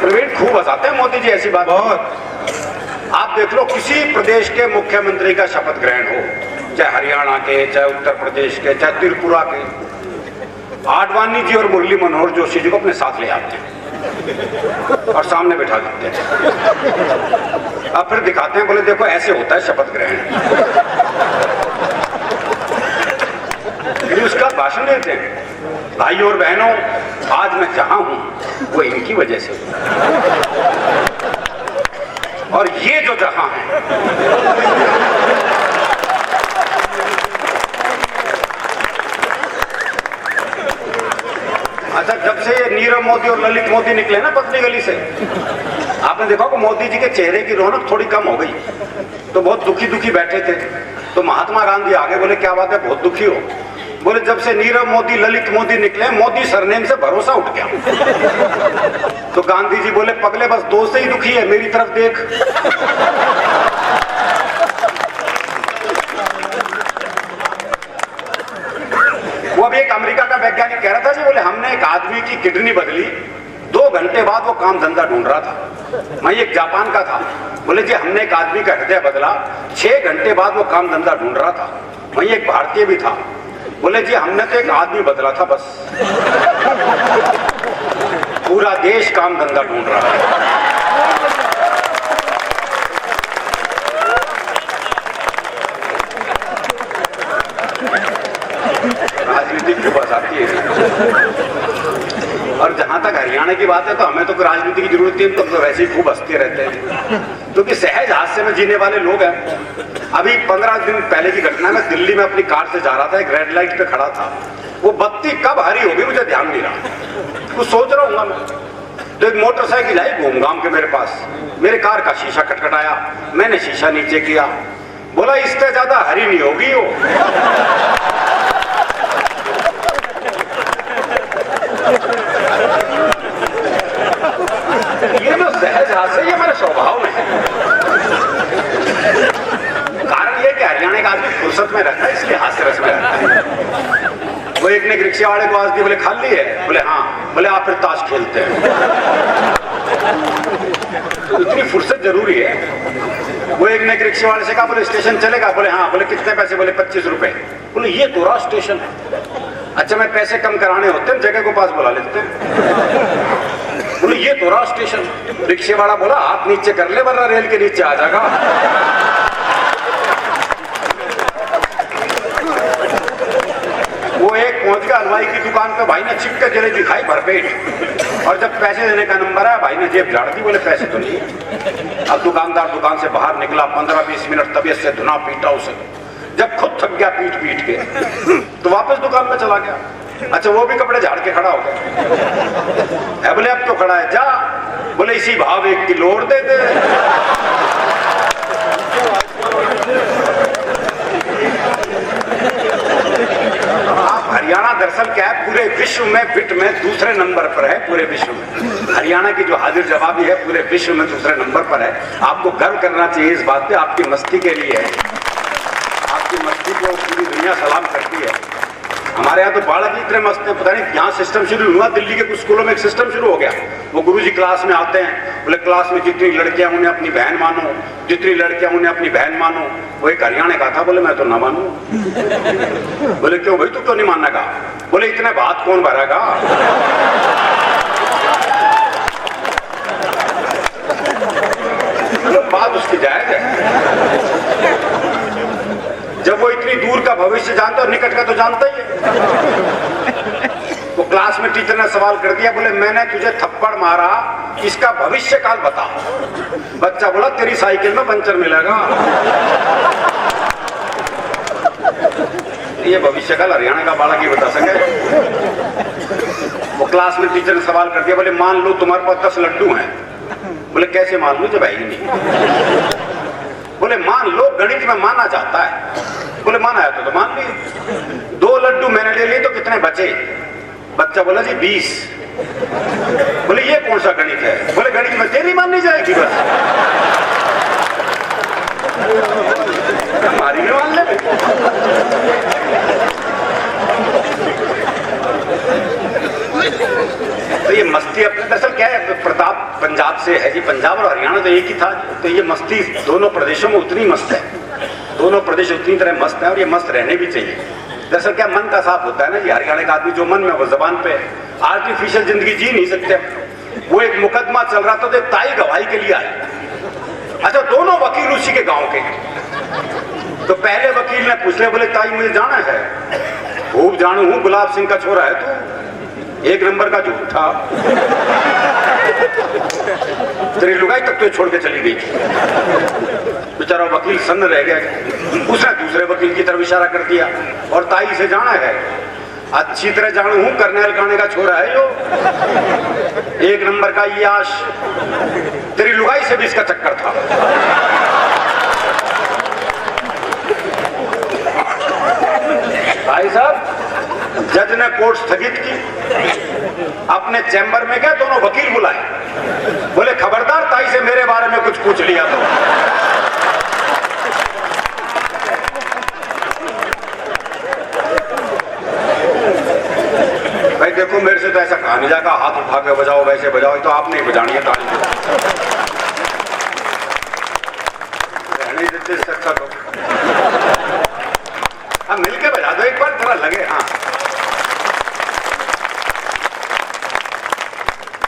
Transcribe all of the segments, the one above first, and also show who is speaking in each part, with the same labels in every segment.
Speaker 1: प्रवीण खूब हंसाते हैं मोदी जी ऐसी बात।
Speaker 2: बहुत।
Speaker 1: आप देख लो, किसी प्रदेश के मुख्यमंत्री का शपथ ग्रहण हो, चाहे हरियाणा के, चाहे उत्तर प्रदेश के, चाहे त्रिपुरा के, आडवाणी जी और मुरली मनोहर जोशी जी को अपने साथ ले आते हैं और सामने बैठा देते हैं। अब फिर दिखाते हैं, बोले देखो ऐसे होता है शपथ ग्रहण। फिर उसका भाषण देते हैं, भाई और बहनों, आज मैं जहां हूं वो इनकी वजह से और ये जो जहां है, अच्छा जब से ये नीरव मोदी और ललित मोदी निकले ना पतली गली से, आपने देखा कि मोदी जी के चेहरे की रौनक थोड़ी कम हो गई, तो बहुत दुखी दुखी बैठे थे। तो महात्मा गांधी आगे बोले क्या बात है, बहुत दुखी हो? बोले जब से नीरव मोदी ललित मोदी निकले, मोदी सरनेम से भरोसा उठ गया। तो गांधी जी बोले पगले बस दो से ही दुखी है, मेरी तरफ देख। वो अभी एक अमेरिका का वैज्ञानिक कह रहा था जी, बोले हमने एक आदमी की किडनी बदली, 2 घंटे बाद वो काम धंधा ढूंढ रहा था। मैं एक जापान का था, बोले जी हमने एक आदमी का हृदय बदला, 6 घंटे बाद वो काम धंधा ढूंढ रहा था। मैं एक भारतीय भी था, बोले जी हमने तो एक आदमी बदला था बस, पूरा देश काम धंधा ढूंढ रहा है। राजनीति क्यों बस आती है। और जहां तक हरियाणा की बात है, तो हमें तो राजनीति की जरूरत नहीं, तो वैसे ही खूब हंसते रहते हैं, क्योंकि सहज हास्य में जीने वाले लोग हैं। अभी 15 दिन पहले की घटना में दिल्ली में अपनी कार से जा रहा था, एक रेड लाइट पे खड़ा था, वो बत्ती कब हरी होगी मुझे ध्यान नहीं रहा, कुछ सोच रहा हूँ मैं, तो एक मोटरसाइकिल आई घूम घाम के मेरे पास, मेरे कार का शीशा खटखटाया, मैंने शीशा नीचे किया, बोला इससे ज्यादा हरी नहीं होगी वो। ये जो सहज हास्य, ये मेरे स्वभाव में है। कारण ये कि हरियाणा का आदमी फुर्सत में रहता है, इसलिए हास्य रस में रहता है। वो एक ने रिक्शे वाले को आज दी, बोले खाली है? बोले हाँ। बोले आप फिर ताश खेलते हैं। तो इतनी फुर्सत जरूरी है। वो एक ने रिक्शे वाले से कहा, बोले स्टेशन चलेगा? बोले हाँ। बोले कितने पैसे? बोले 25 रुपए। बोले ये तो रहा स्टेशन है। अच्छा मैं पैसे कम कराने होते हैं, जगह को पास बुला लेते हैं। बोले ये तो रहा स्टेशन। रिक्शे वाला बोला हाथ नीचे कर ले वरना रेल के नीचे आ जाएगा। वो एक पहुंच गया हलवाई की दुकान पे, भाई ने चिपके जलेबी खाई भरपेट, और जब पैसे देने का नंबर आया, भाई ने जेब झाड़ दी, बोले पैसे तो नहीं। अब दुकानदार दुकान से बाहर निकला, 15-20 मिनट तबीयत से धुना पीटा उसे। जब खुद थक गया पीट पीट के, तो वापस दुकान में चला गया। अच्छा वो भी कपड़े झाड़ के खड़ा हो गया। बोले अब तो खड़ा है, जा। बोले इसी भाव 1 किलो और दे दे। हरियाणा दरअसल क्या है, पूरे विश्व में विट में दूसरे नंबर पर है। पूरे विश्व में हरियाणा की जो हाजिर जवाबी है पूरे विश्व में दूसरे नंबर पर है। आपको गर्व करना चाहिए इस बात पे, आपकी मस्ती के लिए है। आपकी मस्ती को पूरी दुनिया सलाम करती है। हमारे यहाँ तो बालक ही इतने मस्त हैं, पता नहीं यहाँ सिस्टम शुरू हुआ, दिल्ली के कुछ स्कूलों में एक सिस्टम शुरू हो गया। वो गुरुजी क्लास में आते हैं, बोले क्लास में जितनी लड़कियां उन्हें अपनी बहन मानो, जितनी लड़कियां उन्हें अपनी बहन मानो। वो एक हरियाणा का था, बोले मैं तो ना मानू। बोले क्यों भाई, तू क्यों नहीं मानेगा? बोले इतने भात कौन भरेगा? बात उसकी जायज है। जब वो इतनी दूर का भविष्य जानता है, निकट का तो जानता ही है। तो क्लास में टीचर ने सवाल कर दिया, बोले मैंने तुझे थप्पड़ मारा, इसका भविष्य काल बता। बच्चा बोला तेरी साइकिल में पंचर मिलेगा। ये भविष्य काल हरियाणा का बालक ही बता सके। वो क्लास में टीचर ने सवाल कर दिया, बोले मान लो तुम्हारे पास 10 लड्डू हैं। बोले कैसे मान लो जब है ही नहीं। बोले मान लो गणित में माना जाता है। बोले माना है तो मान ली। 2 लड्डू मैंने ले लिए तो कितने बचे? बच्चा बोला जी 20। बोले ये कौन सा गणित है? बोले गणित में तेरी माननी जाएगी बस, हमारी भी मान ले। तो ये मस्ती अपने दरअसल क्या है, प्रताप पंजाब से है जी, पंजाब और हरियाणा तो एक ही था। तो ये मस्ती दोनों प्रदेशों में उतनी मस्त है, दोनों प्रदेश उतनी तरह मस्त है और ये मस्त रहने भी चाहिए। दरअसल क्या मन का साफ होता है ना, ये हरियाणा का आदमी जो मन में वो जबान पे, आर्टिफिशियल जिंदगी जी नहीं सकते। वो एक मुकदमा चल रहा था तो ताई गवाही के लिए आई। अच्छा, दोनों वकील उसी के गांव के। तो पहले वकील ने पूछ लिया, बोले ताई मुझे जाना है। खूब जानू हूं, गुलाब सिंह का छोरा है तू, एक नंबर का झूठा। तेरी लुगाई तक तो छोड़ के चली गई। बेचारा वकील सन्न रह गया। उसने दूसरे वकील की तरफ इशारा कर दिया, और ताई से जाना है। अच्छी तरह जानू हूं, करनेल गाने का छोरा है यो, एक नंबर का याश। तेरी लुगाई से भी इसका चक्कर था। भाई साहब, जज ने कोर्ट स्थगित की, अपने चैम्बर में गए, दोनों वकील बुलाए। बोले खबरदार ताई से मेरे बारे में कुछ पूछ लिया तो। भाई देखो, मेरे से तो ऐसा कहा नहीं जाएगा हाथ उठा के बजाओ, वैसे बजाओ, तो आप नहीं बजानी है ताली। रहने देते अच्छा तो हाँ, मिलके बजा दो एक बार, थोड़ा लगे। हाँ,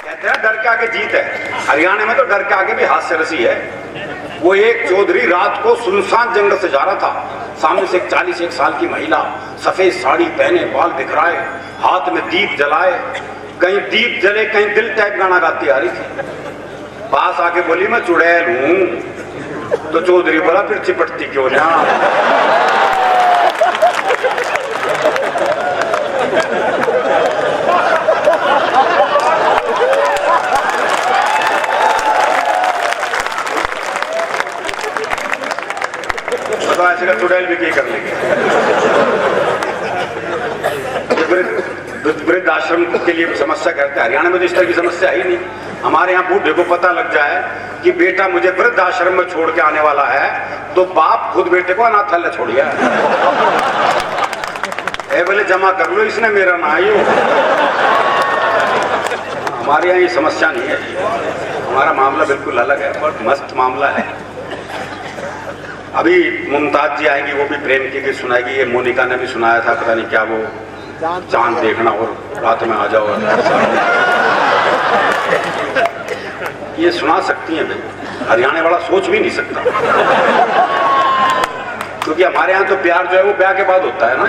Speaker 1: कहते हैं डर के आगे जीत है। हरियाणा में तो डर के आगे भी हास्य रसी है। वो एक चौधरी रात को सुनसान जंगल से जा रहा था, सामने से एक 41 साल की महिला, सफेद साड़ी पहने, बाल बिखराए, हाथ में दीप जलाए, कहीं दीप जले कहीं दिल टाइप गाना गाती आ रही थी। पास आके बोली मैं चुड़ैल हूं। तो चौधरी बोला फिर चिपटती क्यों ना। तो ऐसे का चुड़ैल भी कर लेंगे। वृद्ध आश्रम के लिए समस्या करते हैं, हरियाणा में तो इस तरह की समस्या ही नहीं। हमारे यहाँ बूढ़े को पता लग जाए कि बेटा मुझे वृद्ध आश्रम में छोड़ के आने वाला है, तो बाप खुद बेटे को अनाथालय छोड़ गया। बोले जमा कर लो, इसने मेरा ना आयु। हमारे यहाँ ये समस्या नहीं है, हमारा मामला बिल्कुल अलग है, बहुत मस्त मामला है। अभी मुमताज जी आएंगी, वो भी प्रेम की गीत सुनाएगी। ये मोनिका ने भी सुनाया था, पता नहीं क्या, वो चांद देखना और रात में आ जाओ, ये सुना सकती हैं भाई। हरियाणा वाला सोच भी नहीं सकता, क्योंकि हमारे यहाँ तो प्यार जो है वो ब्याह के बाद होता है ना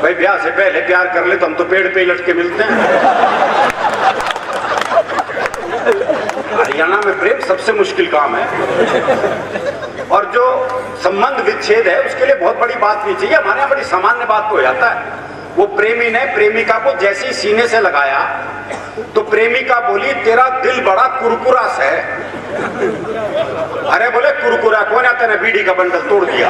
Speaker 1: भाई। ब्याह से पहले प्यार कर ले तो हम तो पेड़ पे ही लटके मिलते हैं। हरियाणा में प्रेम सबसे मुश्किल काम है, और जो संबंध विच्छेद है उसके लिए बहुत बड़ी बात नहीं चाहिए। हमारे यहाँ बड़ी सामान्य बात हो जाता है। वो प्रेमी ने प्रेमिका को जैसे ही सीने से लगाया तो प्रेमिका बोली तेरा दिल बड़ा कुरकुरा है। अरे बोले कुरकुरा कौन है, तेने बीड़ी का बंडल तोड़ दिया।